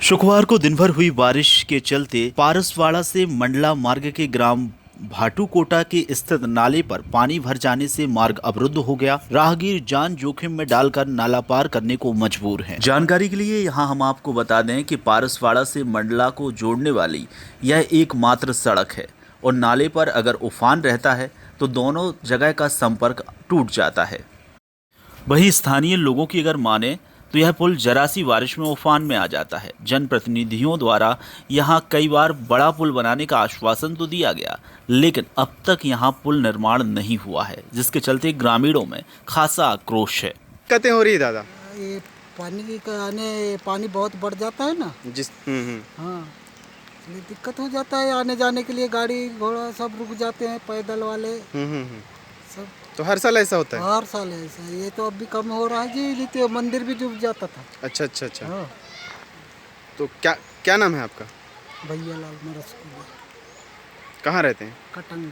शुक्रवार को दिन भर हुई बारिश के चलते पारसवाड़ा से मंडला मार्ग के ग्राम भाटूकोटा के स्थित नाले पर पानी भर जाने से मार्ग अवरुद्ध हो गया। राहगीर जान जोखिम में डालकर नाला पार करने को मजबूर हैं। जानकारी के लिए यहां हम आपको बता दें कि पारसवाड़ा से मंडला को जोड़ने वाली यह एकमात्र सड़क है और नाले पर अगर उफान रहता है तो दोनों जगह का संपर्क टूट जाता है। वहीं स्थानीय लोगों की अगर माने तो यह पुल जरा सी बारिश में उफान में आ जाता है। जनप्रतिनिधियों द्वारा यहां कई बार बड़ा पुल बनाने का आश्वासन तो दिया गया, लेकिन अब तक यहां पुल निर्माण नहीं हुआ है, जिसके चलते ग्रामीणों में खासा आक्रोश है। दिक्कतें हो रही है दादा? ये पानी का आने पानी बहुत बढ़ जाता है ना। हाँ, इसलिए दिक्कत हो जाता है आने जाने के लिए। गाड़ी घोड़ा सब रुक जाते हैं, पैदल वाले सब। तो हर साल ऐसा होता है? हर साल है ऐसा। ये तो अभी कम हो रहा है जी, नहीं तो मंदिर भी डूब जाता था। अच्छा अच्छा अच्छा। हाँ, तो क्या क्या नाम है आपका? भैया लाल मेरा स्कूल है, कहाँ रहते हैं? कटंगा।